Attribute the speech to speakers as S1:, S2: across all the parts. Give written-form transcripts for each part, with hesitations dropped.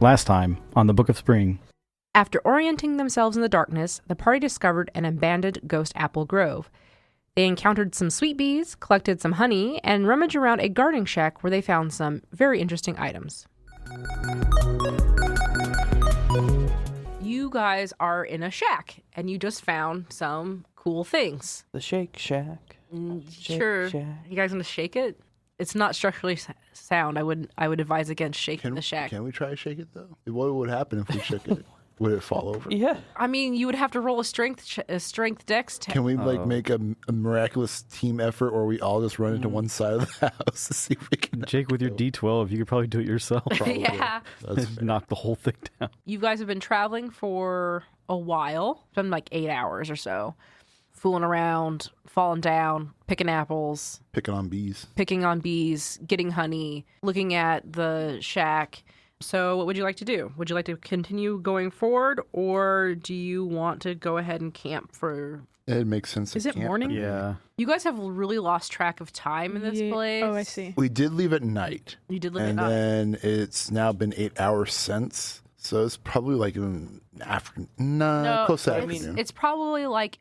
S1: Last time on the Book of Spring.
S2: After orienting themselves in the darkness, the party discovered an abandoned ghost apple grove. They encountered some sweet bees, collected some honey, and rummaged around a gardening shack where they found some very interesting items. You guys are in a shack, and you just found some cool things.
S3: The Shake Shack.
S2: Sure.
S3: Shack.
S2: You guys want to shake it? It's not structurally sound. I would advise against shaking the shack.
S4: Can we try to shake it, though? What would happen if we shook it? Would it fall over?
S3: Yeah.
S2: I mean, you would have to roll a strength dex test.
S4: Can we make a miraculous team effort, or we all just run into one side of the house to see if we can?
S1: Jake, with your D12, you could probably do it yourself.
S2: Yeah.
S1: Knock the whole thing down.
S2: You guys have been traveling for a while. It's been like 8 hours or so. Fooling around, falling down, picking apples.
S4: Picking on bees,
S2: getting honey, looking at the shack. So what would you like to do? Would you like to continue going forward, or do you want to go ahead and camp for...
S4: It makes sense.
S5: Is it morning?
S1: Yeah.
S2: You guys have really lost track of time in this place.
S5: Oh, I see.
S4: We did leave at night.
S2: You did leave at night.
S4: And then it's now been 8 hours since. So it's probably like an afternoon. Close to afternoon.
S2: It's probably like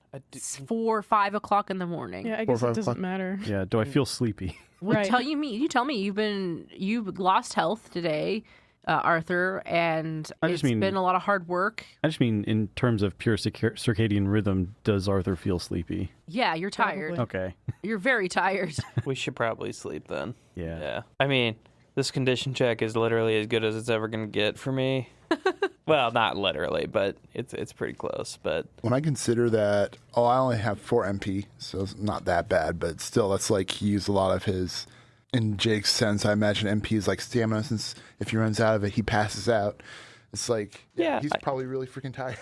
S2: 4 or 5 o'clock in the morning.
S5: Yeah, I guess it doesn't matter.
S1: Yeah, do I feel sleepy?
S5: Right.
S2: You tell me you've lost health today, Arthur, and it's been a lot of hard work.
S1: I just mean in terms of pure circadian rhythm, does Arthur feel sleepy?
S2: Yeah, you're tired.
S5: Probably.
S1: Okay.
S2: You're very tired.
S3: We should probably sleep then.
S1: Yeah.
S3: I mean, this condition check is literally as good as it's ever going to get for me. Well, not literally, but it's pretty close. But
S4: when I consider that, I only have 4 MP, so it's not that bad. But still, that's like he used a lot of his. In Jake's sense, I imagine MP is like stamina, since if he runs out of it, he passes out. It's like, he's probably really freaking tired.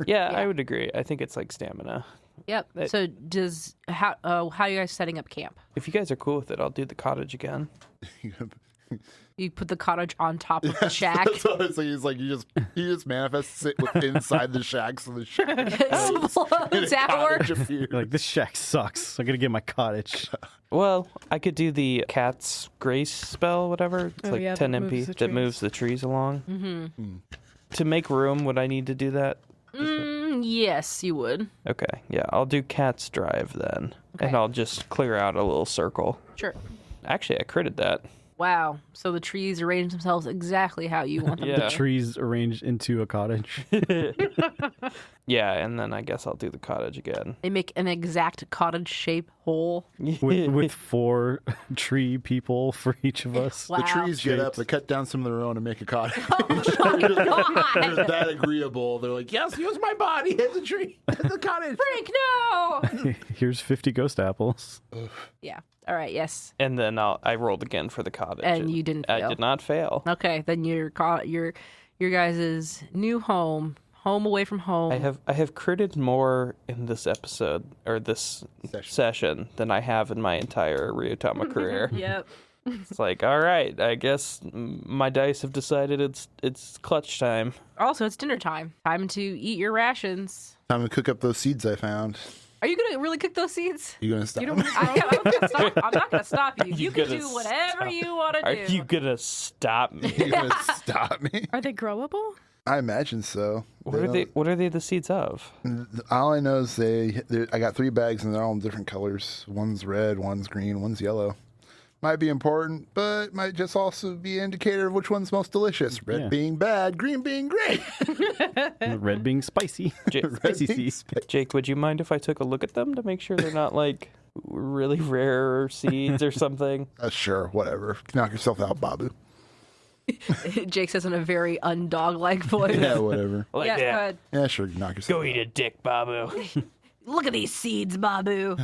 S3: Yeah, I would agree. I think it's like stamina.
S2: Yep. So how are you guys setting up camp?
S3: If you guys are cool with it, I'll do the cottage again.
S2: You put the cottage on top of the shack.
S4: So he's like, he just manifests it inside the shack, so the shack
S2: explodes outward.
S1: You're like, this shack sucks. I gotta get my cottage.
S3: Well, I could do the cat's grace spell, whatever. It's 10 MP that moves the trees along.
S2: Mm-hmm.
S3: To make room, would I need to do that?
S2: Yes, you would.
S3: Okay, yeah, I'll do cat's drive then.
S2: Okay.
S3: And I'll just clear out a little circle.
S2: Sure.
S3: Actually, I critted that.
S2: Wow. So the trees arrange themselves exactly how you want them
S3: Yeah.
S1: The trees arranged into a cottage.
S3: Yeah, and then I guess I'll do the cottage again.
S2: They make an exact cottage shape hole.
S1: with 4 tree people for each of us.
S2: Wow.
S4: The trees get up, they cut down some of their own and make a cottage.
S2: Oh my God.
S4: They're that agreeable. They're like, yes, use my body as a tree, as a cottage.
S2: Frank, no!
S1: Here's 50 ghost apples.
S2: Yeah. All right, yes.
S3: And then I rolled again for the cottage.
S2: And you didn't fail.
S3: I did not fail.
S2: Okay, then your guys' new home away from home.
S3: I have critted more in this episode, or this session, than I have in my entire Ryuutama career.
S2: Yep.
S3: It's like, all right, I guess my dice have decided it's clutch time.
S2: Also, it's dinner time. Time to eat your rations.
S4: Time to cook up those seeds I found.
S2: Are you going to really cook those seeds?
S4: You gonna stop?
S2: I'm not going to stop you. You can do whatever you want to do.
S3: Are you going to stop me?
S4: You gonna stop me?
S5: Are they growable?
S4: I imagine so.
S3: What are they the seeds of?
S4: All I know is I got 3 bags and they're all in different colors. One's red, one's green, one's yellow. Might be important, but might just also be an indicator of which one's most delicious. Red being bad, green being great.
S1: Red being spicy. Spicy seeds.
S3: Jake, would you mind if I took a look at them to make sure they're not like really rare seeds or something?
S4: Sure, whatever. Knock yourself out, Babu.
S2: Jake says in a very undog-like voice.
S4: Yeah, whatever.
S3: Like
S2: yeah,
S3: that.
S2: go ahead.
S4: Yeah, sure, knock yourself
S3: Go eat a dick, Babu.
S2: Look at these seeds, Babu.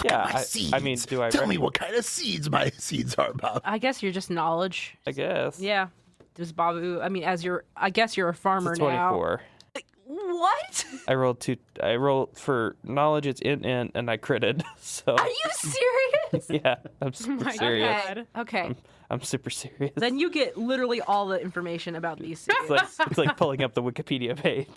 S3: Yeah, I mean, do I
S4: tell me what kind of seeds my seeds are, Bob?
S2: I guess you're just knowledge.
S3: I guess.
S2: Yeah. Does Babu, I guess you're a farmer
S3: It's a 24.
S2: now. What?
S3: I rolled for knowledge, it's in, and I critted. So.
S2: Are you serious?
S3: Yeah, I'm super serious.
S2: Okay.
S3: I'm super serious.
S2: Then you get literally all the information about these seeds.
S3: It's like pulling up the Wikipedia page.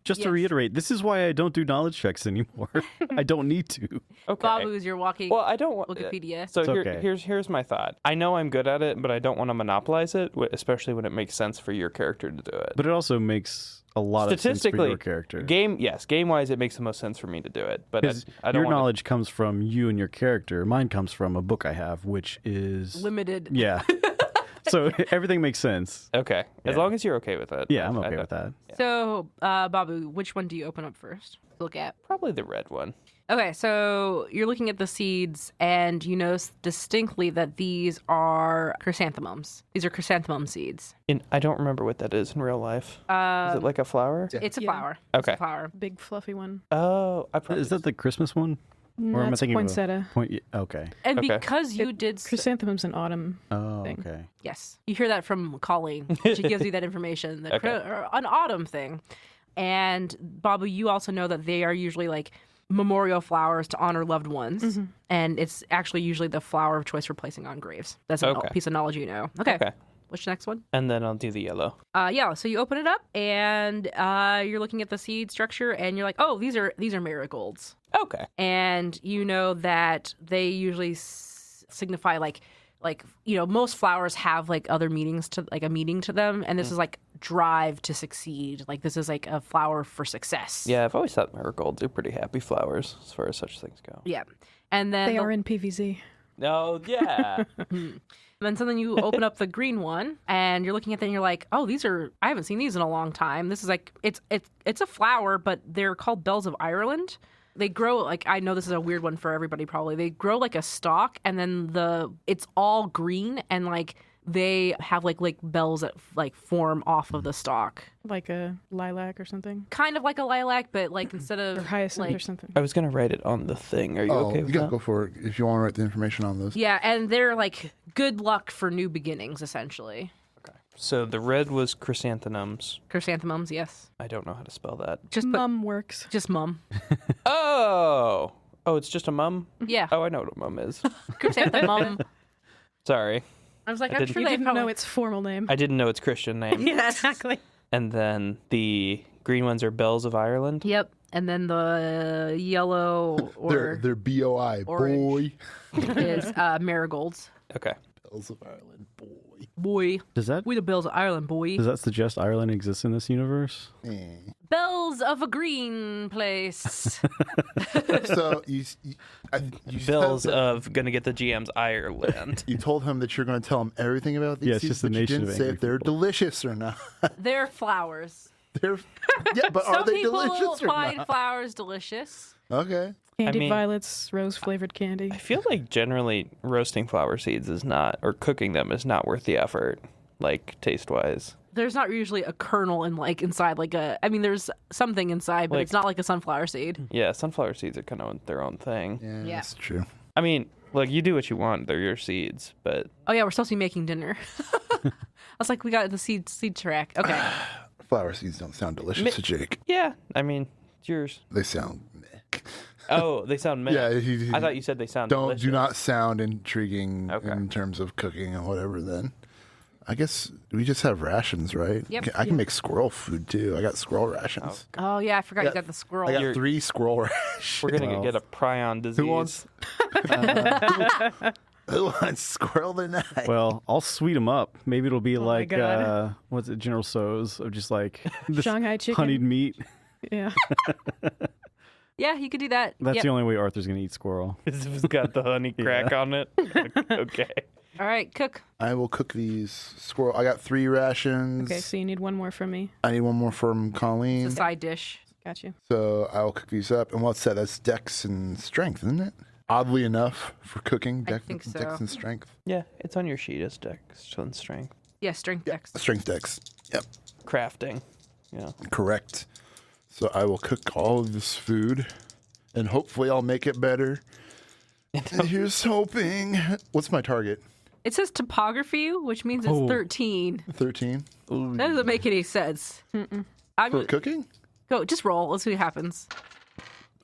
S1: Just to
S2: Yes.
S1: reiterate, this is why I don't do knowledge checks anymore. I don't need to.
S3: Okay.
S2: Babu is your walking
S3: Well, I don't want
S2: Wikipedia.
S3: So
S1: It's okay.
S3: here's my thought. I know I'm good at it, but I don't want to monopolize it, especially when it makes sense for your character to do it.
S1: But it also makes a lot of sense for
S3: Statistically,
S1: your character.
S3: game-wise, it makes the most sense for me to do it. But
S1: Because
S3: I don't
S1: your
S3: want
S1: knowledge comes from you and your character. Mine comes from a book I have, which is
S2: Limited.
S1: Yeah. So everything makes sense.
S3: Okay, as
S1: Yeah.
S3: long as you're okay with it.
S1: Yeah, I'm
S3: I
S1: okay
S3: don't-
S1: with that.
S2: So, Babu, which one do you open up first? Look at.
S3: Probably the red one.
S2: Okay, so you're looking at the seeds, and you notice distinctly that these are chrysanthemums. These are chrysanthemum seeds.
S3: I don't remember what that is in real life. Is it like a flower?
S2: It's a
S5: Yeah.
S2: flower. It's
S3: Okay.
S2: a flower.
S5: Big fluffy one.
S3: Oh, I probably
S1: Is that the Christmas one? Or am I
S5: That's
S1: thinking of a
S5: poinsettia.
S1: Okay.
S2: And
S3: Okay.
S2: because you did...
S5: Chrysanthemum's in autumn.
S1: Oh,
S5: Thing.
S1: okay.
S2: Yes. You hear that from Colleen. She gives you that information.
S3: Okay.
S2: Or an autumn thing. And Babu, you also know that they are usually like memorial flowers to honor loved ones.
S5: Mm-hmm.
S2: And it's actually usually the flower of choice for placing on graves. That's a
S3: Okay.
S2: piece of knowledge you know. Okay.
S3: Okay.
S2: What's the next one?
S3: And then I'll do the yellow.
S2: Yeah, so you open it up and you're looking at the seed structure and you're like, oh, these are marigolds.
S3: Okay.
S2: And you know that they usually signify like most flowers have like other meanings to like a meaning to them, and this is like drive to succeed. Like this is like a flower for success.
S3: Yeah, I've always thought marigolds are pretty happy flowers as far as such things go.
S2: Yeah. And then
S5: They are in PVZ.
S3: No, yeah.
S2: And then so then you open up the green one and you're looking at them and you're like, oh, I haven't seen these in a long time. This is like it's a flower, but they're called bells of Ireland. They grow like, I know this is a weird one for everybody probably. They grow like a stalk and then it's all green and like they have like bells that like form off of the stalk.
S5: Like a lilac or something.
S2: Kind of like a lilac, but like instead of
S5: Or hyacinth
S2: like,
S5: or something.
S3: I was going to write it on the thing. Are you
S4: Oh,
S3: okay
S4: you
S3: with
S4: gotta
S3: that?
S4: go for it if you want to write the information on those.
S2: yeah, and they're like good luck for new beginnings essentially.
S3: So the red was chrysanthemums.
S2: Chrysanthemums, yes.
S3: I don't know how to spell that.
S2: Just put,
S5: Mum works.
S2: just mum.
S3: Oh, it's just a mum?
S2: Yeah.
S3: Oh, I know what a mum is.
S2: Chrysanthemum.
S3: Sorry.
S2: I was like,
S3: I
S2: I'm
S3: didn't-
S2: sure
S5: You
S2: they
S5: didn't
S2: probably
S5: know its formal name.
S3: I didn't know its Christian name.
S2: Yeah, exactly.
S3: And then the green ones are bells of Ireland.
S2: Yep. And then the yellow
S4: They're BOI,
S2: orange.
S4: boy.
S2: is marigolds.
S3: Okay.
S4: Bells of Ireland, boy.
S2: Boy.
S1: Does that
S2: We the Bells of Ireland, boy.
S1: does that suggest Ireland exists in this universe?
S2: Bells of a green place.
S4: So you
S3: Bells
S4: said-
S3: of gonna get the GM's Ireland.
S4: You told him that you're going to tell him everything about these
S1: Yeah, it's
S4: seeds,
S1: just the
S4: but you
S1: nation
S4: didn't
S1: of
S4: say
S1: angry
S4: if they're
S1: people.
S4: delicious or not.
S2: They're flowers.
S4: They're, yeah, but are
S2: Some
S4: they
S2: people
S4: delicious or
S2: find
S4: not?
S2: flowers delicious.
S4: Okay.
S5: Candied
S3: mean-
S5: violets, rose flavored candy.
S3: I feel like generally roasting flower seeds is not, or cooking them is not worth the effort, like taste wise.
S2: There's not usually a kernel inside like a. I mean, there's something inside, but
S3: Like-
S2: it's not like a sunflower seed.
S3: Yeah, sunflower seeds are kind of their own thing.
S4: Yeah,
S2: Yeah.
S4: that's true.
S3: I mean, like you do what you want; they're your seeds. But
S2: Oh yeah, we're supposed to be making dinner. I was like, we got the seed track. Okay.
S4: Flower seeds don't sound delicious to Jake.
S3: yeah, I mean, it's yours.
S4: They sound meh.
S3: Oh, they sound meh.
S4: Yeah,
S3: I thought you said they sound
S4: do
S3: delicious.
S4: not sound intriguing
S3: Okay.
S4: in terms of cooking and whatever. Then I guess we just have rations, right?
S2: Yep.
S4: I can make squirrel food too. I got squirrel rations.
S2: Oh yeah, I forgot
S4: Yeah,
S2: you got the squirrel.
S4: I got
S3: You're-
S4: 3 squirrel rations.
S3: We're gonna
S1: Well,
S3: get a prion disease.
S4: Who wants? Who wants squirrel tonight?
S1: Well, I'll sweet them up. Maybe it'll be
S5: my
S1: like
S5: God.
S1: what's it, General So's of just like this
S5: Shanghai chicken.
S1: honeyed meat.
S5: Yeah.
S2: Yeah, you could do that.
S1: That's
S2: Yep.
S1: the only way Arthur's gonna eat squirrel.
S3: It's got the honey crack on it. Okay.
S2: All right, cook.
S4: I will cook these squirrel. I got 3 rations.
S5: Okay, so you need one more from me.
S4: I need one more from Colleen.
S2: It's a side dish.
S5: Got you.
S4: So I will cook these up. And what's that? That's dex and strength, isn't it? Oddly enough, for cooking,
S2: I think so.
S4: dex and strength.
S3: Yeah, it's on your sheet as dex and strength.
S2: Yeah, strength dex.
S4: Strength dex. Yep,
S3: Crafting. Yeah.
S4: correct. So I will cook all of this food, and hopefully I'll make it better. And here's hoping. What's my target?
S2: It says topography, which means it's
S1: Oh.
S2: 13.
S4: 13
S2: That doesn't make any sense. I'm
S4: for cooking.
S2: go. Just roll. Let's see what happens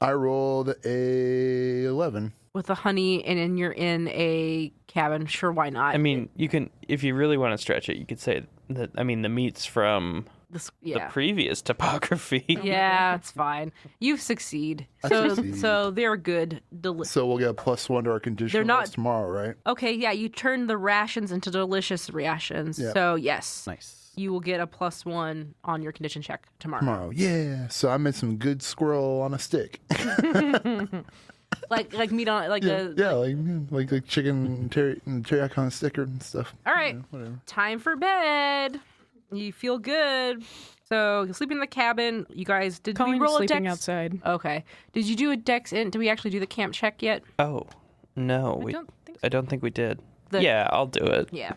S4: I rolled a 11.
S2: with the honey, and then you're in a cabin. Sure, why not?
S3: I mean, you can, if you really want to stretch it, you could say that, I mean, the meat's from
S2: This,
S3: the
S2: yeah.
S3: previous topography.
S2: Yeah, it's fine. You succeed. So they're good.
S4: So we'll get a +1 to our condition
S2: They're not-
S4: rolls tomorrow, right?
S2: Okay, yeah, you turn the rations into delicious rations.
S4: Yep.
S2: So, yes.
S1: Nice.
S2: You will get a +1 on your condition check tomorrow.
S4: Tomorrow, yeah. So I made some good squirrel on a stick.
S2: Like meat on like
S4: yeah,
S2: a
S4: like chicken and teriyaki on a stick and stuff.
S2: All right.
S4: Whatever.
S2: Time for bed. You feel good. So you sleep in the cabin. You guys did we
S5: Colleen's
S2: roll a
S5: sleeping
S2: dex?
S5: outside.
S2: Okay. Did you do a dex in? Did we actually do the camp check yet?
S3: Oh, no. I don't think we did. Yeah, I'll do it.
S2: Yeah.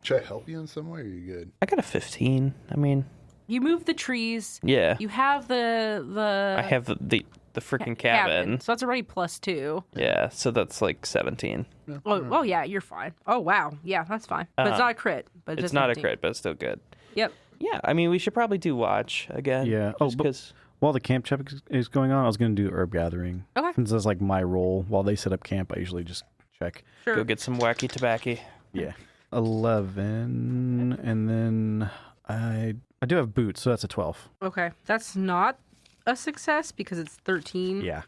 S4: Should I help you in some way, or are you good?
S3: I got a 15. I mean,
S2: You move the trees.
S3: yeah.
S2: You have the
S3: I have the freaking cabin.
S2: So that's already +2.
S3: Yeah, so that's like 17.
S2: Oh yeah, you're fine. Oh wow. Yeah, that's fine. But it's not a crit. But
S3: It's
S2: just
S3: not a
S2: 15.
S3: crit, but it's still good.
S2: Yep.
S3: Yeah, I mean, we should probably do watch again.
S1: Yeah. Oh, but
S3: because
S1: while the camp check is going on, I was going to do herb gathering.
S2: Okay.
S1: Since that's like my role. While they set up camp, I usually just check.
S2: Sure.
S3: go get some wacky tobacco.
S1: Yeah. 11, and then I do have boots, so that's a 12.
S2: Okay. That's not a success because it's 13.
S1: Yeah.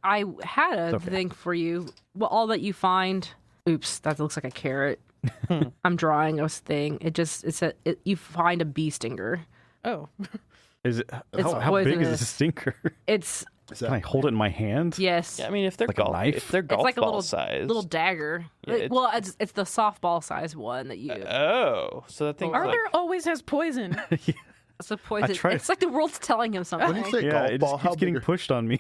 S2: I had a
S1: okay.
S2: thing for you. Well, all that you find. Oops, that looks like a carrot. I'm drawing a thing. You find a bee stinger.
S5: Oh.
S1: Is it?
S2: It's
S1: How big is
S2: poisonous.
S1: this stinker?
S2: It's
S1: Can I hold it in my hand?
S2: yes.
S3: Yeah, I mean, if they're
S1: Like a knife?
S3: if they're
S2: It's
S3: golf
S2: like a
S3: ball
S2: little
S3: size.
S2: little dagger.
S3: Yeah,
S2: Well, it's the softball size one that you.
S3: Oh, so that thing's like
S5: Arthur always has poison.
S2: It's a poison.
S1: tried-
S2: It's like the world's telling him something.
S4: When you say
S1: Yeah,
S4: golf
S1: it
S4: ball,
S1: just
S4: how
S1: keeps getting
S4: big?
S1: pushed on me.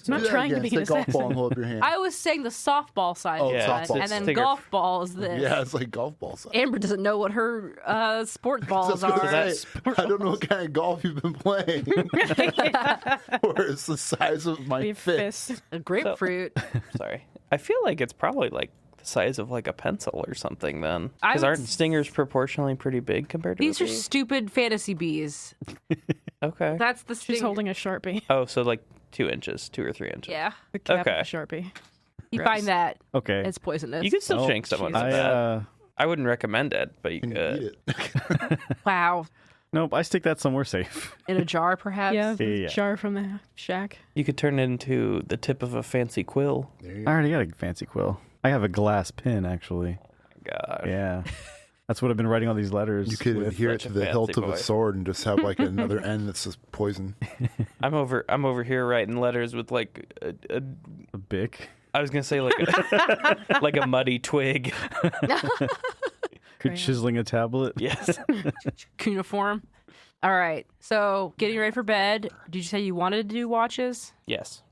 S5: Not trying to be an
S4: Say golf ball
S5: assassin.
S4: and hold up your hand.
S2: I was saying the softball size
S4: Oh,
S2: one,
S4: softball
S2: and then
S3: stinger.
S2: golf ball is this.
S4: Yeah, it's like golf balls.
S2: Amber doesn't know what her sport balls are.
S4: I don't know what kind of golf you've been playing. Or it's the size of my
S5: We have
S4: fist.
S5: fists.
S2: A grapefruit.
S3: sorry. I feel like it's probably like the size of like a pencil or something then.
S2: I
S3: Because
S2: would
S3: aren't stingers proportionally pretty big compared to
S2: These
S3: a
S2: are
S3: bee?
S2: stupid fantasy bees.
S3: Okay.
S2: That's the
S5: She's
S2: sting-
S5: holding a Sharpie.
S3: Oh, so like 2 inches, 2 or 3 inches.
S2: Yeah.
S5: The cap
S3: Okay.
S5: of a Sharpie.
S2: You
S5: Gross.
S2: find that
S1: Okay.
S2: it's poisonous.
S3: You could still
S1: Oh,
S3: shank someone with
S1: I,
S3: that. I wouldn't recommend it, but you
S4: Can you
S3: could.
S4: eat it?
S2: Wow.
S1: Nope, I stick that somewhere safe.
S2: In a jar, perhaps?
S5: Yeah, the
S1: Yeah.
S5: jar from the shack.
S3: You could turn it into the tip of a fancy quill.
S4: There you
S1: I
S4: go.
S1: already got a fancy quill. I have a glass pin, actually.
S3: God.
S1: Yeah. That's what I've been writing all these letters
S4: You could
S1: with.
S4: adhere it
S3: such
S4: to
S3: a
S4: the hilt
S3: fancy
S4: of a
S3: boy.
S4: sword and just have like another end that's just poison.
S3: I'm over here writing letters with like a
S1: A bic.
S3: I was gonna say like like a muddy twig.
S1: Could chiseling a tablet.
S3: Yes.
S2: Cuneiform. All right. So, getting ready for bed. Did you say you wanted to do watches?
S3: Yes.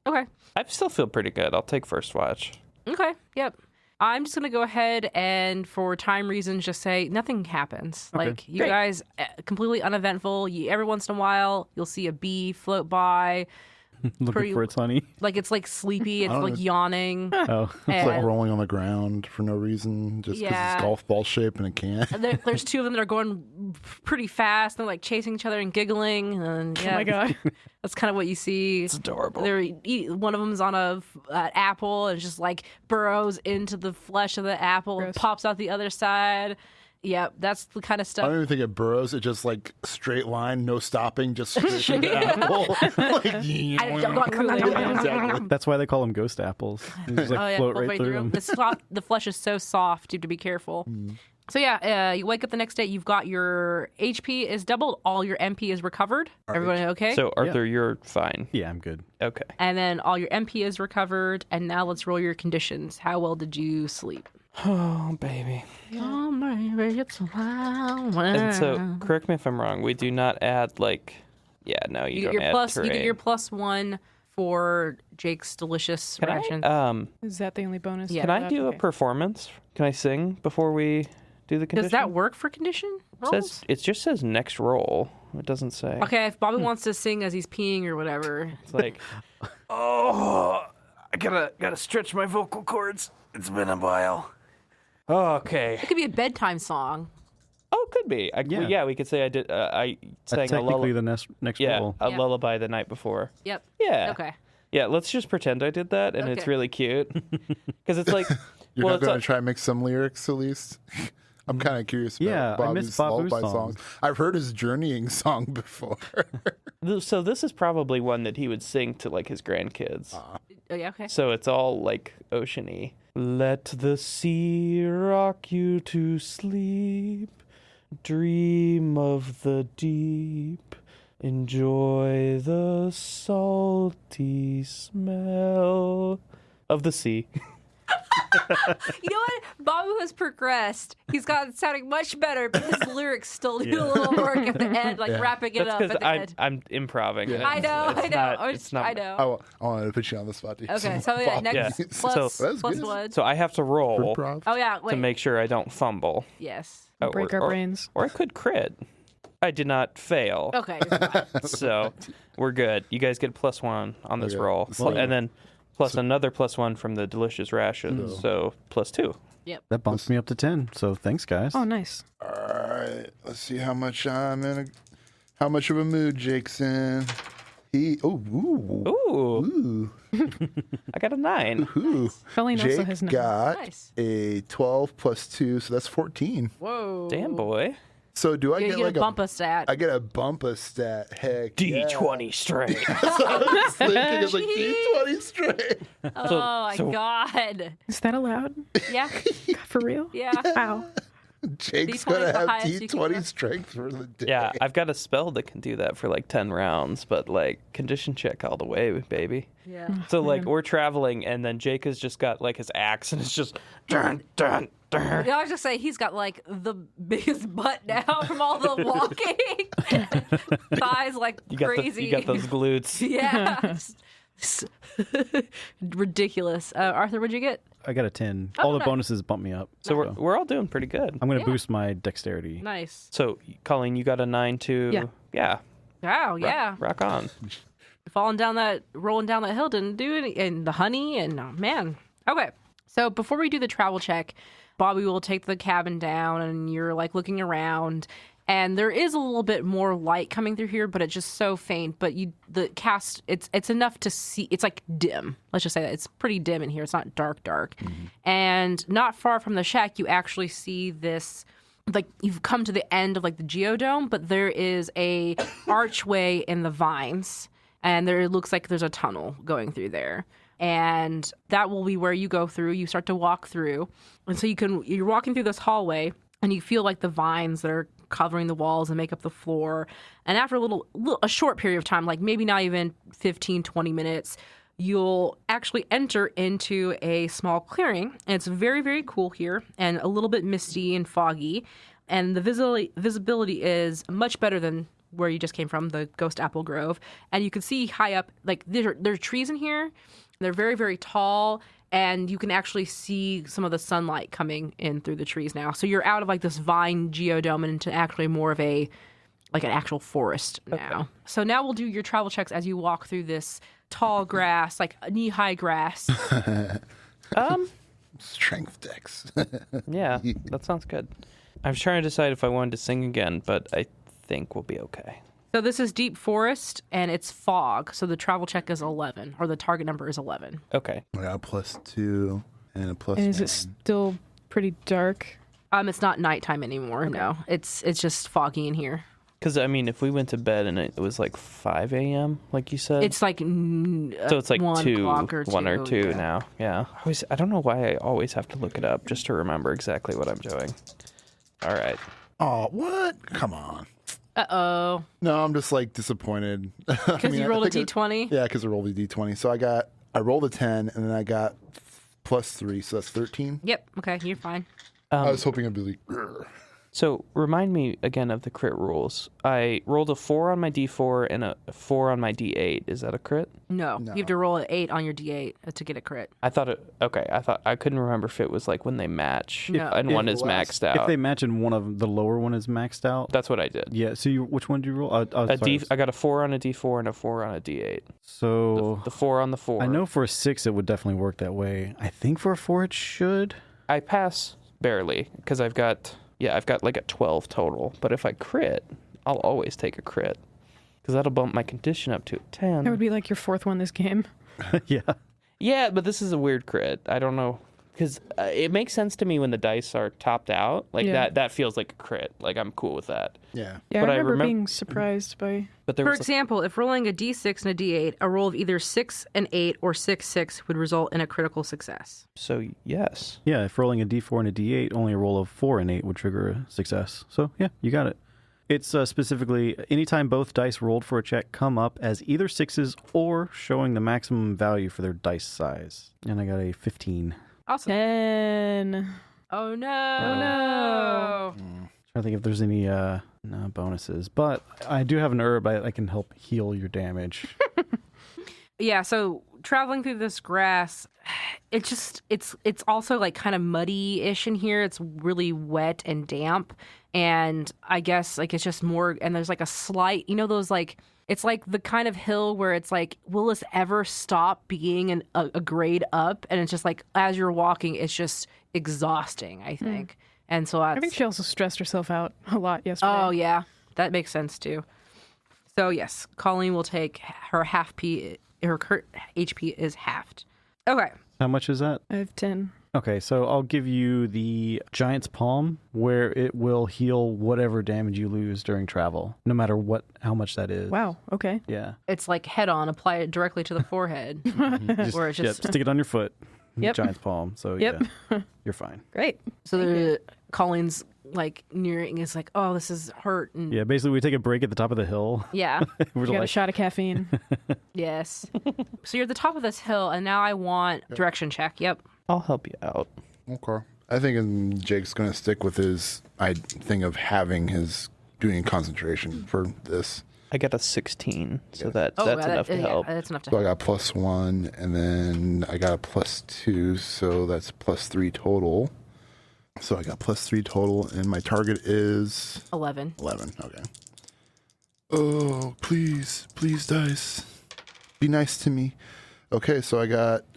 S2: Okay.
S3: I still feel pretty good. I'll take first watch.
S2: Okay. Yep. I'm just going to go ahead and, for time reasons, just say nothing happens. Like, you
S3: Great.
S2: guys, completely uneventful. Every once in a while, you'll see a bee float by.
S1: Looking
S2: Pretty-
S1: for its honey.
S2: Like, it's like sleepy. It's
S4: don't
S2: like
S4: know.
S2: yawning.
S1: Oh.
S4: It's like
S2: And
S4: rolling on the ground for no reason, just because
S2: Yeah.
S4: it's golf ball shape and it can't.
S2: there's two of them that are going pretty fast. They're like chasing each other and giggling. And, yeah,
S5: Oh my god.
S2: That's kind of what you see.
S3: It's adorable.
S2: One of them's on an apple and just like burrows into the flesh of the apple and
S5: Gross.
S2: pops out the other side. Yep, that's the kind of
S4: I
S2: stuff.
S4: don't even think it burrows. It just like straight line, no stopping, just straight into the apple. Exactly.
S1: That's why they call them ghost apples. They just like float right through them.
S2: The flesh is so soft, you have to be careful. So yeah, you wake up the next day, you've got your HP is doubled, all your MP is recovered. Everybody okay?
S3: So Arthur, you're fine.
S1: Yeah, I'm good.
S3: Okay.
S2: And then all your MP is recovered, and now let's roll your conditions. How well did you sleep?
S3: Oh baby.
S2: Oh, baby, it's wild.
S3: And so correct me if I'm wrong. We do not add like. Yeah, no, you,
S2: you get
S3: don't
S2: your
S3: add
S2: plus. You
S3: terrain.
S2: get your +1 for Jake's delicious
S3: Can
S2: rations.
S3: I
S5: Is that the only bonus?
S2: Yeah.
S3: can I
S5: for
S3: do
S5: that?
S3: a
S5: Okay.
S3: performance? Can I sing before we do the condition?
S2: Does that work for condition rolls?
S3: It just says next roll. It doesn't say.
S2: Okay, if Bobby wants to sing as he's peeing or whatever.
S3: It's like, oh, I gotta stretch my vocal cords. It's been a while. Okay.
S2: It could be a bedtime song.
S3: Oh, it could be.
S1: Yeah.
S3: We could say I did. I sang
S1: That's
S3: a
S1: technically
S3: lullaby.
S1: the next
S3: Yeah,
S1: roll.
S3: a
S2: Yeah.
S3: lullaby the night before.
S2: Yep.
S3: Yeah.
S2: Okay.
S3: Yeah. Let's just pretend I did that, and it's
S2: Okay.
S3: really cute. Because it's like,
S4: You're
S3: well,
S4: not
S3: it's
S4: going
S3: like,
S4: to try and make some lyrics at least? I'm kind of curious about
S1: Yeah, I
S4: Babu's
S1: miss Babu's
S4: lullaby
S1: songs.
S4: I've heard his journeying song before.
S3: So this is probably one that he would sing to like his grandkids.
S2: Oh, yeah, okay.
S3: So it's all like oceany. Let the sea rock you to sleep. Dream of the deep. Enjoy the salty smell of the sea.
S2: You know what? Babu has progressed. He's gotten sounding much better, but his lyrics still do a little work at the end, like wrapping it
S3: That's
S2: up at
S3: because
S2: the end.
S3: I'm improving.
S4: Yeah.
S2: I know, I know.
S3: It's not.
S2: I know.
S4: I wanted to put you on the spot.
S2: Okay, so yeah, next
S3: Yeah.
S2: plus,
S3: So-
S4: That's
S2: plus
S4: good.
S2: one.
S3: So I have to roll
S4: Improv.
S2: Oh yeah, wait.
S3: to make sure I don't fumble.
S2: Yes.
S3: Oh,
S5: Break our brains.
S3: Or I could crit. I did not fail.
S2: Okay. You're fine.
S3: So we're good. You guys get +1 on this
S4: Okay.
S3: roll.
S4: So-
S3: And then plus another +1 from the delicious rations. So +2.
S1: That bumps me up to 10. So thanks, guys.
S5: Oh, nice.
S4: All right. Let's see how much how much of a mood Jake's in.
S3: Ooh. I got a 9.
S4: Ooh.
S5: Colleen also
S4: Jake
S5: has nine.
S4: got
S2: Nice.
S4: a 12 plus 2, so that's 14.
S2: Whoa.
S3: Damn, boy.
S4: So do I
S2: You
S4: get
S2: get
S4: like
S2: a bump a stat.
S4: I get a bump a stat. Heck yeah.
S3: D20 straight.
S4: So I was thinking it's like D20 straight.
S2: Oh my
S3: so-
S2: god.
S5: Is that allowed?
S2: Yeah.
S5: For real?
S2: Yeah.
S5: Wow.
S4: Jake's
S2: D20
S4: gonna
S2: is the
S4: have
S2: highest you can
S4: D20
S2: go.
S4: strength for the day.
S3: Yeah, I've got a spell that can do that for like 10 rounds, but like condition check all the way, baby.
S2: Yeah.
S3: So like we're traveling and then Jake has just got like his axe and it's just dun dun dun.
S2: I was just say he's got like the biggest butt now from all the walking. Thighs like crazy.
S3: You got those glutes.
S2: Yeah. Ridiculous. Arthur, what'd you get?
S1: I got a 10.
S2: Oh,
S1: All the
S2: nice.
S1: bonuses bump me up.
S3: So we're all doing pretty good.
S1: I'm going
S2: Yeah.
S1: to boost my dexterity.
S2: Nice.
S3: So Colleen, you got a 9 too.
S5: Yeah.
S3: Yeah.
S2: Wow, yeah.
S3: Rock on.
S2: Rolling down that hill didn't do any, and the honey, and oh, man. Okay. So before we do the travel check, Bobby will take the cabin down and you're like looking around and there is a little bit more light coming through here, but it's just so faint. But the cast, it's enough to see. It's like dim. Let's just say that it's pretty dim in here. It's not dark. And not far from the shack, you actually see this. Like you've come to the end of like the geodome, but there is a archway in the vines, and it looks like there's a tunnel going through there. And that will be where you go through. You start to walk through, and so you're walking through this hallway, and you feel like the vines that are covering the walls and make up the floor. And after a short period of time, like maybe not even 15, 20 minutes, you'll actually enter into a small clearing. And it's very, very cool here and a little bit misty and foggy. And the visibility is much better than where you just came from, the Ghost Apple Grove. And you can see high up, like there are trees in here. They're very, very tall. And you can actually see some of the sunlight coming in through the trees now. So you're out of like this vine geodome and into actually more of an actual forest now. Okay. So now we'll do your travel checks as you walk through this tall grass, like knee-high grass.
S4: Strength dex.
S3: Yeah, that sounds good. I was trying to decide if I wanted to sing again, but I think we'll be okay.
S2: So this is deep forest and it's fog. So the travel check is 11, or the target number is 11.
S3: Okay.
S4: I got a +2 and a +1.
S5: And is it still pretty dark?
S2: It's not nighttime anymore. Okay. No, it's just foggy in here.
S3: Because I mean, if we went to bed and it was like 5 a.m., like you said,
S2: it's like
S3: so it's like
S2: 1
S3: or 2
S2: yeah.
S3: now. Yeah. I don't know why I always have to look it up just to remember exactly what I'm doing. All right.
S4: Oh, what? Come on.
S2: Uh-oh.
S4: No, I'm just like disappointed.
S2: Because you rolled a D20?
S4: Yeah, because I rolled a D20. So I rolled a 10 and then I got +3, so that's 13.
S2: Yep. Okay, you're fine.
S4: I was hoping it'd be like, "Grr."
S3: So remind me again of the crit rules. I rolled a 4 on my D4 and a 4 on my D8. Is that a crit?
S2: No. You have to roll an 8 on your D8 to get a crit.
S3: I couldn't remember if it was like when they match
S2: No.
S3: and one
S4: If
S3: is
S4: the last-
S3: maxed out.
S1: If they match and the lower one is maxed out.
S3: That's what I did.
S1: Yeah. So which one did you roll?
S3: I got a 4 on a D4 and a 4 on a D8.
S1: So
S3: The 4 on the 4.
S1: I know for a 6 it would definitely work that way. I think for a 4 it should.
S3: I pass barely because I've got like a 12 total. But if I crit, I'll always take a crit because that'll bump my condition up to a 10.
S5: That would be like your fourth one this game.
S1: Yeah.
S3: Yeah, but this is a weird crit. I don't know. Because it makes sense to me when the dice are topped out. Like
S5: Yeah.
S3: that feels like a crit. Like I'm cool with that.
S4: Yeah.
S5: Yeah,
S3: But
S5: I
S3: I
S5: remember
S3: remem-
S5: being surprised by.
S3: But there
S2: For
S3: was
S2: example, if rolling a d6 and a d8, a roll of either 6 and 8 or 6, 6 would result in a critical success.
S3: so yes.
S1: Yeah, if rolling a d4 and a d8, only a roll of 4 and 8 would trigger a success. So, yeah, you got it. It's specifically anytime both dice rolled for a check come up as either 6s or showing the maximum value for their dice size. And I got a 15.
S2: Awesome.
S5: 10.
S2: Oh no.
S1: I think if there's any no bonuses, but I do have an herb I can help heal your damage.
S2: Yeah, so traveling through this grass, it's also like kind of muddy-ish in here. It's really wet and damp, and I guess like it's just more, and there's like a slight, those like, it's like the kind of hill where it's like, will this ever stop being a grade up? And it's just like, as you're walking, it's just exhausting, I think. And so
S5: I think she also stressed herself out a lot yesterday.
S2: oh yeah, that makes sense too. So yes, Colleen will take her her HP is halved. Okay.
S1: How much is that?
S5: I have 10.
S1: Okay, so I'll give you the Giant's Palm, where it will heal whatever damage you lose during travel, no matter how much that is.
S5: Wow. Okay.
S1: Yeah.
S2: It's like head on, apply it directly to the forehead.
S1: Just,
S2: Or it's just-
S1: stick it on your foot.
S5: Yep.
S1: Giant's Palm. So,
S5: Yep.
S1: yeah, you're fine.
S5: Great.
S2: So Colleen's like nearing is like, oh, this is hurt. And
S1: Yeah, basically, we take a break at the top of the hill.
S2: yeah.
S1: We're
S5: You got a
S1: like,
S5: shot of caffeine.
S2: Yes. So you're at the top of this hill, and now I want direction check. Yep.
S3: I'll help you out.
S4: Okay. I think Jake's going to stick with his thing of having his doing concentration for this.
S3: I got a 16, so
S4: Yeah.
S3: that's enough to help.
S2: That's enough to
S4: So I
S2: help.
S4: got +1, and then I got a +2, so that's +3 total. So I got +3 total, and my target is
S2: 11.
S4: 11. Okay. Oh, please, dice, be nice to me. Okay, so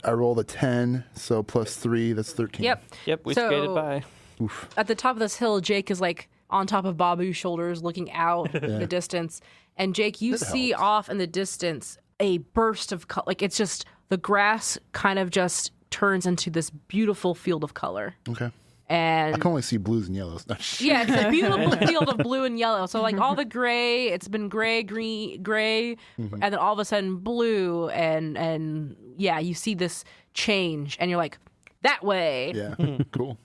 S4: I rolled a 10, so +3, that's 13.
S2: Yep.
S3: Yep, we
S2: So-
S3: skated by.
S4: Oof.
S2: At the top of this hill, Jake is like on top of Babu's shoulders, looking out in the distance. And Jake, you see
S4: helps.
S2: off in the distance a burst of color. Like it's just the grass kind of just turns into this beautiful field of color.
S4: Okay.
S2: And
S4: I can only see blues and yellows.
S2: yeah, it's a beautiful field of blue and yellow. So like all the gray, it's been gray, green, gray, and then all of a sudden blue, and yeah, you see this change, and you're like, that way.
S4: Yeah. Cool.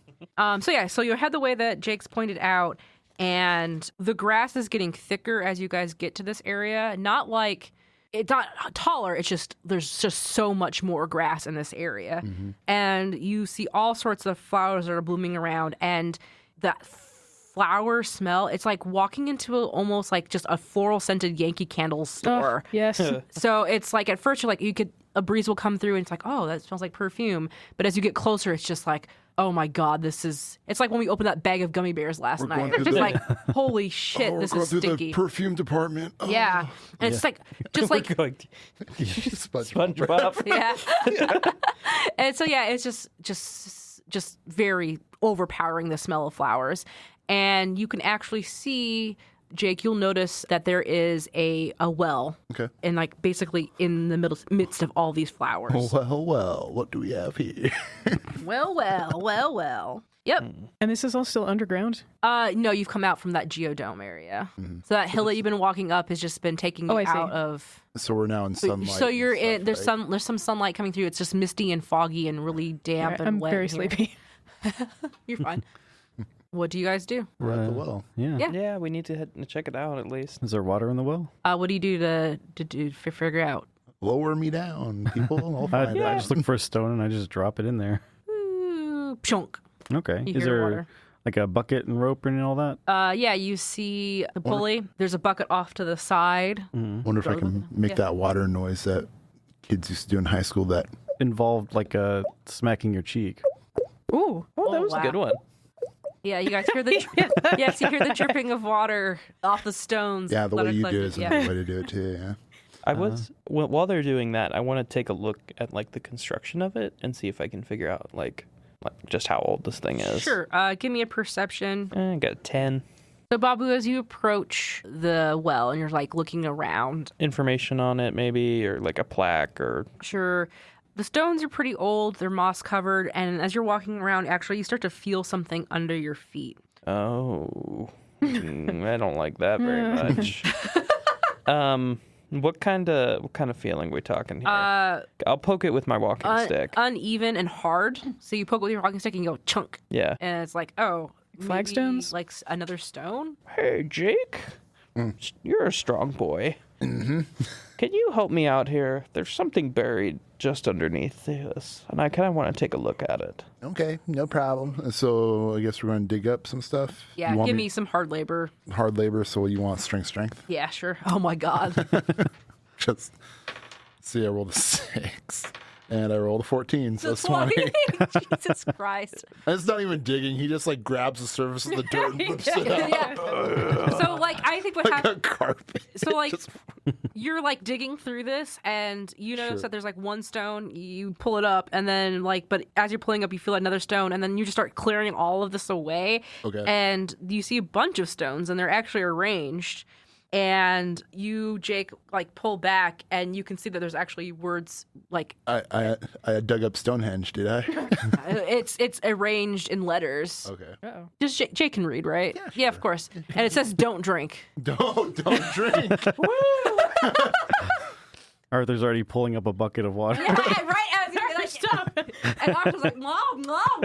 S2: So you head the way that Jake's pointed out, and the grass is getting thicker as you guys get to this area. Not like it's not taller, it's just there's just so much more grass in this area. And you see all sorts of flowers that are blooming around, and that flower smell, it's like walking into almost like just a floral scented Yankee Candle store.
S5: Yes.
S2: So it's like at first you're like a breeze will come through and it's like, oh, that smells like perfume. But as you get closer, it's just like, oh my God, it's like when we opened that bag of gummy bears last
S4: going
S2: night.
S4: through
S2: It's just
S4: the-
S2: like, holy shit, this is stinky.
S4: perfume department. Oh.
S2: Yeah. And it's like, just like,
S3: We're going
S4: SpongeBob.
S3: SpongeBob.
S2: yeah. And so, yeah, it's just very overpowering, the smell of flowers. And you can actually see, Jake, you'll notice that there is a well.
S4: Okay.
S2: And like basically in the midst of all these flowers.
S4: Well, what do we have here?
S2: Well. Yep.
S5: And this is all still underground?
S2: No, you've come out from that geodome area. So that hill that you've been walking up has just been taking you
S5: Oh, I see.
S2: out of.
S4: So we're now in sunlight.
S2: So you're
S4: and
S2: in.
S4: stuff, right?
S2: There's some sunlight coming through. It's just misty and foggy and really damp and
S5: I'm
S2: wet.
S5: very
S2: in here.
S5: sleepy.
S2: You're fine. What do you guys do?
S4: We're at the well.
S1: Yeah.
S2: Yeah.
S3: Yeah, we need to head and check it out at least.
S1: Is there water in the well?
S2: What do you do to figure out?
S4: Lower me down, people. I'll
S1: I
S4: find out.
S1: just look for a stone and I just drop it in there.
S2: Ooh, pshunk.
S1: Okay.
S2: You
S1: Is
S2: hear
S1: there
S2: water.
S1: like a bucket and rope and all that?
S2: Yeah, you see the pulley. There's a bucket off to the side.
S4: Wonder if I can make that water noise that kids used to do in high school. That
S1: Involved like smacking your cheek.
S5: Ooh.
S3: Oh, that was
S2: wow.
S3: a good one.
S2: Yeah, you guys hear the yes, you hear the dripping of water off the stones.
S4: the
S2: that
S4: way
S2: are
S4: you do
S2: collected.
S4: it is
S2: Yeah.
S4: another way to do it too. Yeah.
S3: I was while they're doing that, I want to take a look at like the construction of it and see if I can figure out like just how old this thing is.
S2: Sure. Give me a perception.
S3: I got a 10.
S2: So, Babu, as you approach the well and you're like looking around,
S3: Information on it maybe, or like a plaque, or
S2: sure, The stones are pretty old. They're moss covered. And as you're walking around, actually, you start to feel something under your feet.
S3: Oh. I don't like that very much. What kind of feeling we talking here? I'll poke it with my walking stick.
S2: Uneven and hard. So you poke it with your walking stick and you go chunk.
S3: Yeah.
S2: And it's like, oh.
S5: Flagstones?
S2: Like another stone?
S3: Hey, Jake. You're a strong boy. Mm-hmm. Can you help me out here? There's something buried just underneath this, and I kind of want to take a look at it.
S4: Okay, no problem. So I guess we're going to dig up some stuff.
S2: Yeah, give me some hard labor.
S4: Hard labor, so you want strength?
S2: Yeah, sure. Oh my god.
S4: Just see, I rolled a 6. And I rolled a 14, so it's 20.
S2: Jesus Christ.
S4: And it's not even digging. He just like grabs the surface of the dirt and lifts it up.
S2: Yeah. So like I think what
S4: Like
S2: happens.
S4: a carpet.
S2: So like
S4: Just-
S2: you're like digging through this, and you notice
S4: Sure.
S2: that there's like one stone. You pull it up, and then like, but as you're pulling up, you feel another stone, and then you just start clearing all of this away.
S4: Okay.
S2: And you see a bunch of stones, and they're actually arranged. And you, Jake, like pull back, and you can see that there's actually words like
S4: I dug up Stonehenge, did I?
S2: it's arranged in letters.
S4: Okay.
S5: Uh-oh.
S2: Just Jake can read, right? Yeah, of course. And it says "Don't drink."
S4: Don't drink.
S1: Arthur's already pulling up a bucket of water.
S2: Yeah, right as you're like, stop. And Arthur's like, "Mom, mom."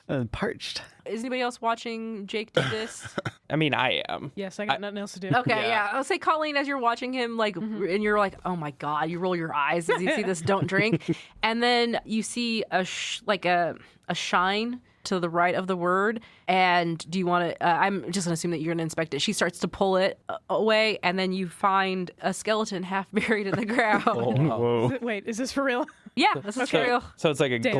S1: And parched.
S2: Is anybody else watching Jake do this?
S3: I mean, I am.
S5: Yes, I got nothing else to do.
S2: Okay, yeah. I'll say, Colleen, as you're watching him, like, and you're like, oh my God, you roll your eyes as you see this "Don't drink." And then you see a shine to the right of the word. And do you want to, I'm just going to assume that you're going to inspect it. She starts to pull it away, and then you find a skeleton half buried in the ground.
S1: Whoa.
S5: Wait, is this for real?
S2: Yeah, this is for real.
S3: So it's like a
S5: Damn.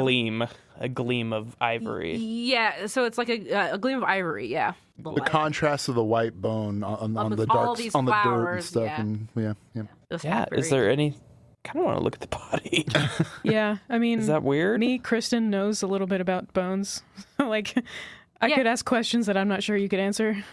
S3: gleam of ivory.
S2: Yeah, so it's like a gleam of ivory, yeah.
S4: The contrast of the white bone on
S2: with
S4: the
S2: all
S4: dark,
S2: these
S4: on the dirt and
S2: flowers,
S4: stuff.
S2: yeah.
S4: And yeah.
S2: It was
S3: Yeah.
S2: half
S3: Is
S2: buried.
S3: there any? Kind of want to look at the body.
S5: Yeah, I mean,
S3: Is that weird?
S5: me, Kristen, knows a little bit about bones. Like, I
S2: Yeah.
S5: could ask questions that I'm not sure you could answer.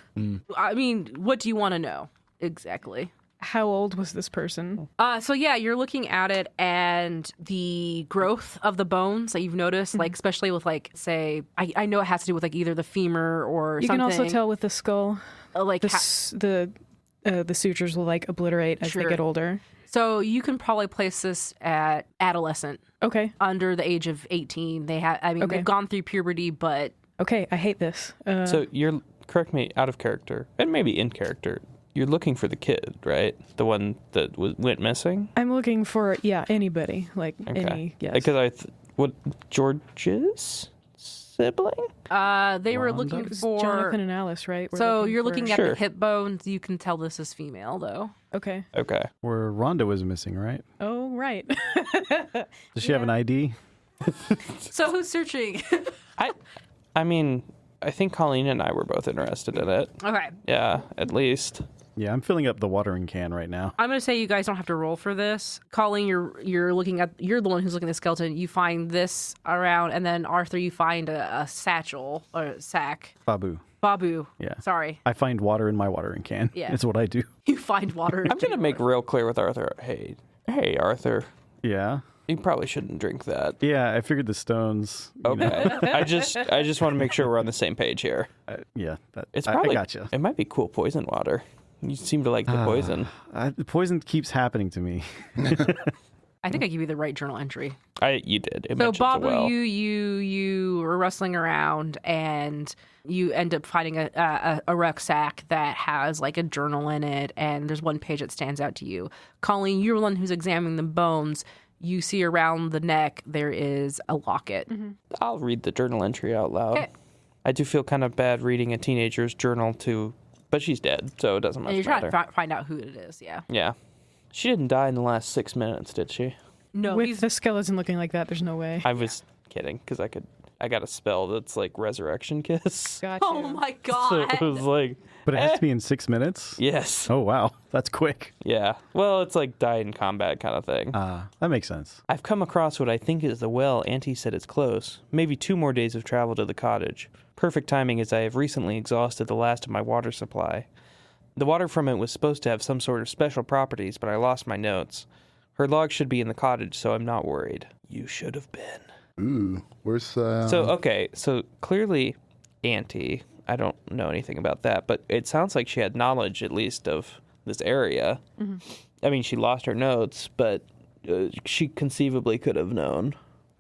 S2: I mean, what do you want to know exactly?
S5: How old was this person?
S2: So yeah, you're looking at it, and the growth of the bones that you've noticed, like especially with like, say, I know it has to do with like either the femur or
S5: You
S2: something.
S5: can also tell with the skull,
S2: like
S5: the sutures will like obliterate as
S2: Sure.
S5: they get older.
S2: so you can probably place this at adolescent,
S5: Okay,
S2: under the age of 18. They have, I mean,
S5: Okay.
S2: they've gone through puberty, but
S5: okay, I hate this.
S3: So you're, correct me, out of character, and maybe in character. You're looking for the kid, right? The one that went missing?
S5: I'm looking for, anybody, like any, yes.
S3: Because what, George's sibling?
S2: they were
S1: Wanda?
S2: looking
S5: It's
S2: for.
S5: Jonathan and Alice, right? We're
S2: So you're looking at
S3: Sure.
S2: the hip bones. You can tell this is female, though.
S5: Okay.
S3: Okay.
S1: Where Rhonda was missing, right?
S5: Oh, right.
S1: Does she have an ID?
S2: So who's searching?
S3: I mean, I think Colleen and I were both interested in it.
S2: Okay.
S3: Yeah, at least.
S1: Yeah, I'm filling up the watering can right now.
S2: I'm gonna say you guys don't have to roll for this. Colleen, you're looking at, you're the one who's looking at the skeleton. You find this around, and then Arthur, you find a satchel or a sack.
S1: Babu.
S2: Babu.
S1: Yeah.
S2: Sorry.
S1: I find water in my watering can.
S2: Yeah.
S1: It's what I do.
S2: You find water.
S3: I'm gonna make real clear with Arthur. Hey, Arthur,
S1: Yeah.
S3: you probably shouldn't drink that.
S1: Yeah, I figured the stones. you know,
S3: Okay. I just want to make sure we're on the same page here.
S1: yeah.
S3: It's
S1: I
S3: probably.
S1: gotcha.
S3: It might be cool poison water. You seem to like the poison.
S1: The poison keeps happening to me.
S2: I think I give you the right journal entry.
S3: You did. It
S2: So
S3: mentions
S2: Babu,
S3: a well.
S2: you were wrestling around, and you end up finding a rucksack that has like a journal in it, and there's one page that stands out to you. Colleen, you're the one who's examining the bones. You see around the neck there is a locket.
S3: I'll read the journal entry out loud.
S2: Okay.
S3: I do feel kind of bad reading a teenager's journal but she's dead, so it doesn't much
S2: And you're trying
S3: matter.
S2: to find out who it is, yeah.
S3: Yeah. She didn't die in the last 6 minutes, did she?
S2: No,
S5: With the skeleton looking like that, there's no way.
S3: I was kidding, because I got a spell that's like resurrection kiss.
S5: Gotcha.
S2: Oh my
S3: So
S2: God.
S3: it was like,
S1: But it has to be in 6 minutes?
S3: yes.
S1: Oh, wow. That's quick.
S3: Yeah. Well, it's like die in combat kind of thing.
S1: That makes sense.
S3: I've come across what I think is the well. Auntie said it's close. Maybe 2 more days of travel to the cottage. Perfect timing, as I have recently exhausted the last of my water supply. The water from it was supposed to have some sort of special properties, but I lost my notes. Her log should be in the cottage, so I'm not worried. You should have been.
S4: Ooh, where's
S3: So clearly Auntie, I don't know anything about that, but it sounds like she had knowledge at least of this area. Mm-hmm. I mean, she lost her notes, but she conceivably could have known.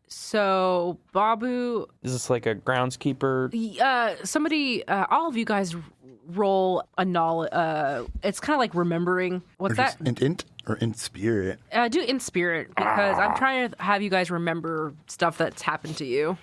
S2: So, Babu...
S3: Is this like a groundskeeper?
S2: Somebody, all of you guys roll a knowledge... it's kind of like remembering. What's that?
S4: Int or in spirit?
S2: Do in spirit, because I'm trying to have you guys remember stuff that's happened to you.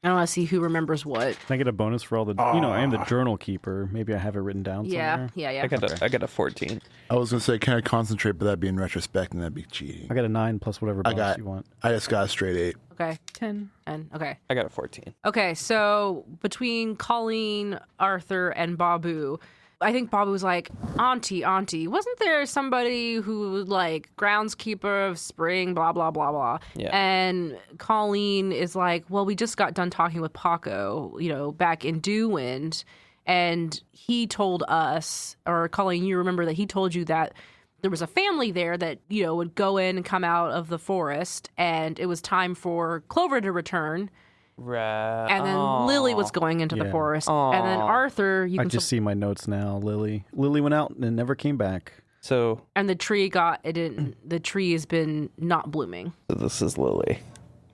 S2: I want to see who remembers what.
S1: Can I get a bonus for all the... I am the journal keeper. Maybe I have it written down somewhere.
S2: Yeah.
S3: I got a 14.
S4: I was going to say, can I concentrate, but that'd be in retrospect, and that'd be cheating.
S1: I got a 9 plus whatever bonus you want.
S4: I just got a straight 8.
S2: Okay.
S5: 10.
S2: And okay.
S3: I got a 14.
S2: Okay, so between Colleen, Arthur, and Babu, I think Babu was like, Auntie, wasn't there somebody who, like, groundskeeper of spring, blah, blah, blah, blah.
S3: Yeah.
S2: And Colleen is like, well, we just got done talking with Paco, back in Dewwind. And he told us, or Colleen, you remember that he told you that there was a family there that, would go in and come out of the forest. And it was time for Clover to return.
S3: Right.
S2: And then Lily was going into the forest. And then Arthur,
S1: I just see my notes now. Lily went out and never came back.
S3: So
S2: and the tree the tree has been not blooming.
S3: So this is Lily.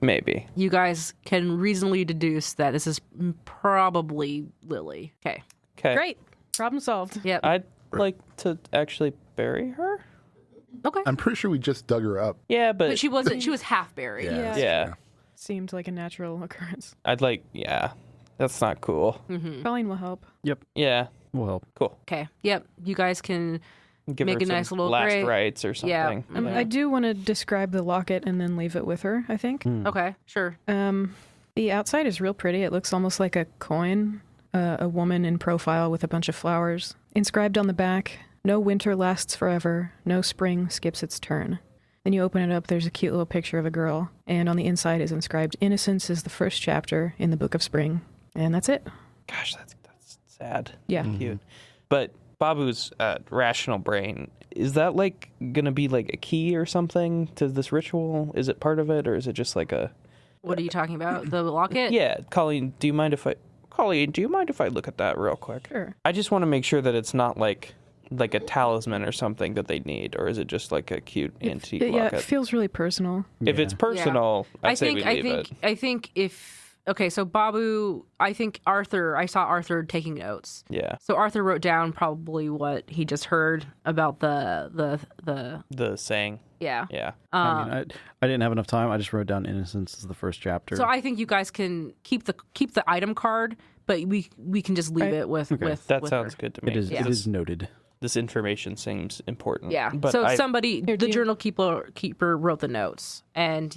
S3: Maybe.
S2: You guys can reasonably deduce that this is probably Lily. Okay.
S5: Great. Problem solved.
S2: Yep.
S3: I'd like to actually bury her.
S2: Okay.
S4: I'm pretty sure we just dug her up.
S3: Yeah, but
S2: she wasn't. She was half buried.
S3: Yeah.
S5: Seemed like a natural occurrence.
S3: That's not cool.
S2: Mm-hmm.
S5: Colleen will help.
S1: Yep.
S3: Yeah.
S1: We'll help.
S3: Cool.
S2: Okay. Yep. You guys can
S3: Give
S2: make
S3: her
S2: a
S3: some
S2: nice little
S3: last
S2: grave.
S3: rites or something.
S2: Yeah.
S5: I do want to describe the locket and then leave it with her, I think.
S2: Okay. Sure.
S5: The outside is real pretty. It looks almost like a coin, a woman in profile with a bunch of flowers. Inscribed on the back, no winter lasts forever, no spring skips its turn. Then you open it up, there's a cute little picture of a girl, and on the inside is inscribed, Innocence is the first chapter in the Book of Spring. And that's it.
S3: Gosh, that's sad.
S5: Yeah.
S3: Cute. But Babu's rational brain, is that gonna be like a key or something to this ritual? Is it part of it, or is it just like a...
S2: What are you talking about? The locket?
S3: Yeah, Colleen, do you mind if I look at that real quick?
S5: Sure.
S3: I just want to make sure that it's not like a talisman or something that they need, or is it just like a cute antique locket?
S5: It feels really personal.
S3: If it's personal, I'd say we leave it.
S2: I think so Babu, I think I saw Arthur taking notes.
S3: Yeah.
S2: So Arthur wrote down probably what he just heard about the
S3: saying.
S2: Yeah.
S3: Yeah.
S1: I didn't have enough time. I just wrote down Innocence as the first chapter.
S2: So I think you guys can keep the item card, but we can just leave it with
S3: That
S2: with
S3: sounds
S2: her.
S3: good to me.
S1: it is noted.
S3: This information seems important.
S2: Yeah.
S3: But
S2: So the journal keeper wrote the notes, and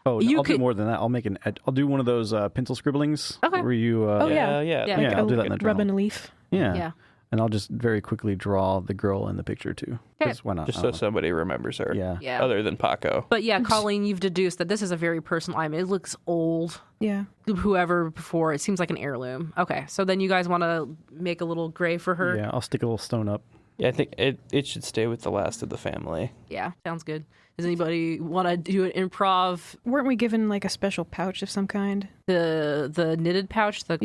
S1: I'll do more than that. I'll do one of those pencil scribblings.
S2: Okay.
S1: Where you.
S3: Yeah.
S1: I'll do that in the journal.
S5: Rubbing a leaf.
S2: Yeah.
S1: And I'll just very quickly draw the girl in the picture too. Because why not?
S3: Just so somebody remembers her.
S1: Yeah.
S2: Yeah.
S3: Other than Paco.
S2: But yeah, Colleen, you've deduced that this is a very personal item. It looks old.
S5: Yeah.
S2: Whoever before, it seems like an heirloom. Okay, so then you guys want to make a little grave for her?
S1: Yeah, I'll stick a little stone up.
S3: Yeah, I think it should stay with the last of the family.
S2: Yeah, sounds good. Does anybody want to do an improv?
S5: Weren't we given a special pouch of some kind?
S2: The knitted pouch, the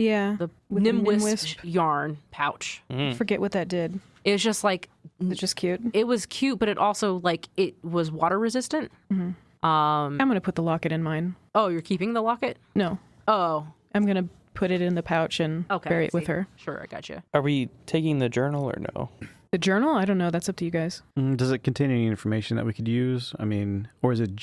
S5: with
S2: Nimwisp yarn pouch.
S5: I forget what that did.
S2: It was just
S5: It's just cute.
S2: it was cute, but it also it was water resistant.
S5: Mm-hmm. I'm gonna put the locket in mine.
S2: Oh, you're keeping the locket?
S5: No,
S2: Oh,
S5: I'm gonna put it in the pouch and bury it with her.
S2: Sure, I got you.
S3: Are we taking the journal or no?
S5: The journal? I don't know. That's up to you guys.
S1: Does it contain any information that we could use? I mean, or is it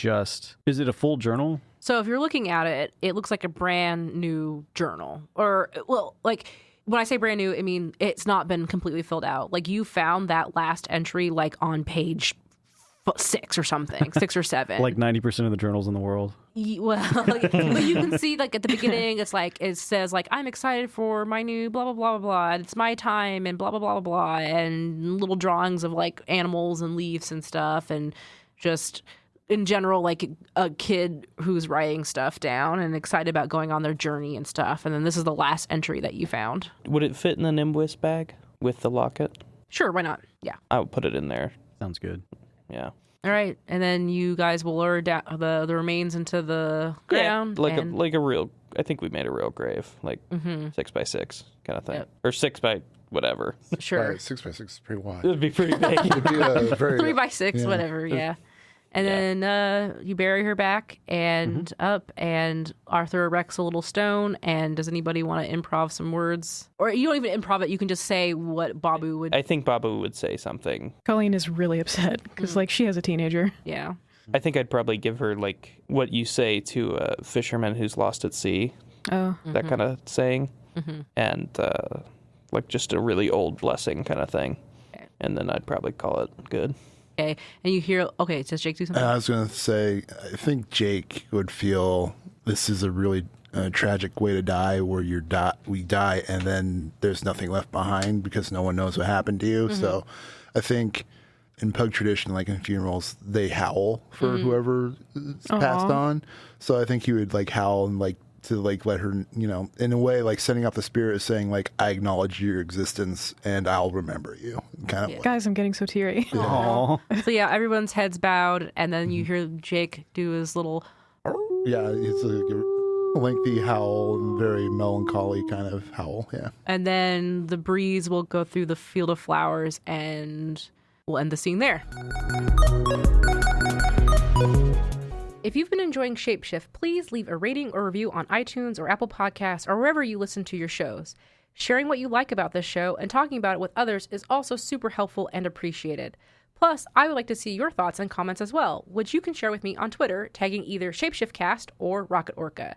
S1: a full journal?
S2: So if you're looking at it, it looks like a brand new journal. Or, well, when I say brand new, I mean it's not been completely filled out. You found that last entry on page 6 or something, 6 or 7.
S1: 90% of the journals in the world.
S2: Well, but you can see at the beginning, it says I'm excited for my new blah blah blah blah blah. And it's my time and blah blah blah blah blah, and little drawings of animals and leaves and stuff, and just in general a kid who's writing stuff down and excited about going on their journey and stuff. And then this is the last entry that you found.
S3: Would it fit in the Nimwisp bag with the locket?
S2: Sure, why not? Yeah.
S3: I would put it in there.
S1: Sounds good.
S3: Yeah.
S2: All right, and then you guys will lower down the remains into the ground.
S3: Like a real. I think we made a real grave, like 6x6 kind of thing,
S2: Yep.
S3: or 6 by whatever.
S2: Sure.
S4: Right, 6x6 is pretty wide.
S3: It'd be pretty big.
S4: It'd be a very
S2: 3x6, whatever. Yeah. And then you bury her back and up, and Arthur erects a little stone. And does anybody want to improv some words? Or you don't even improv it. You can just say what Babu would.
S3: I think Babu would say something.
S5: Colleen is really upset because, like, she has a teenager.
S2: Yeah.
S3: I think I'd probably give her like what you say to a fisherman who's lost at sea,
S5: Oh.
S3: that kind of saying, and like just a really old blessing kind of thing.
S2: Okay.
S3: And then I'd probably call it good.
S2: Okay. And you hear, okay, does Jake do something?
S4: I was going to say, I think Jake would feel this is a really tragic way to die, where we die and then there's nothing left behind because no one knows what happened to you. So I think in pug tradition, like in funerals, they howl for whoever is passed on. So I think he would like howl and like to like let her, in a way, like sending up the spirit, saying like, I acknowledge your existence and I'll remember you. Kind of.
S5: Guys, I'm getting so teary.
S1: Aww.
S2: So yeah, everyone's heads bowed, and then you hear Jake do his little.
S4: Yeah, it's like a lengthy howl and very melancholy kind of howl. Yeah.
S2: And then the breeze will go through the field of flowers, and we'll end the scene there. If you've been enjoying Shapeshift, please leave a rating or review on iTunes or Apple Podcasts or wherever you listen to your shows. Sharing what you like about this show and talking about it with others is also super helpful and appreciated. Plus, I would like to see your thoughts and comments as well, which you can share with me on Twitter, tagging either ShapeshiftCast or Rocket Orca.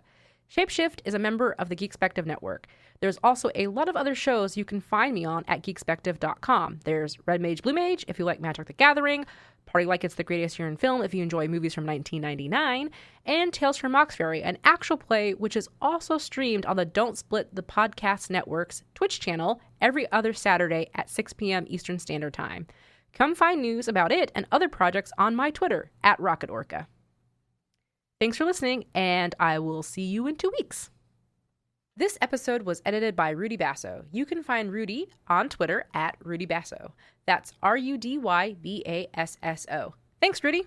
S2: Shapeshift is a member of the Geekspective Network. There's also a lot of other shows you can find me on at geekspective.com. There's Red Mage, Blue Mage if you like Magic the Gathering, Party Like It's the Greatest Year in Film if you enjoy movies from 1999, and Tales from Moxbury, an actual play which is also streamed on the Don't Split the Podcast Network's Twitch channel every other Saturday at 6 p.m. Eastern Standard Time. Come find news about it and other projects on my Twitter at Rocket Orca. Thanks for listening, and I will see you in 2 weeks. This episode was edited by Rudy Basso. You can find Rudy on Twitter at Rudy Basso. That's RUDYBASSO. Thanks, Rudy.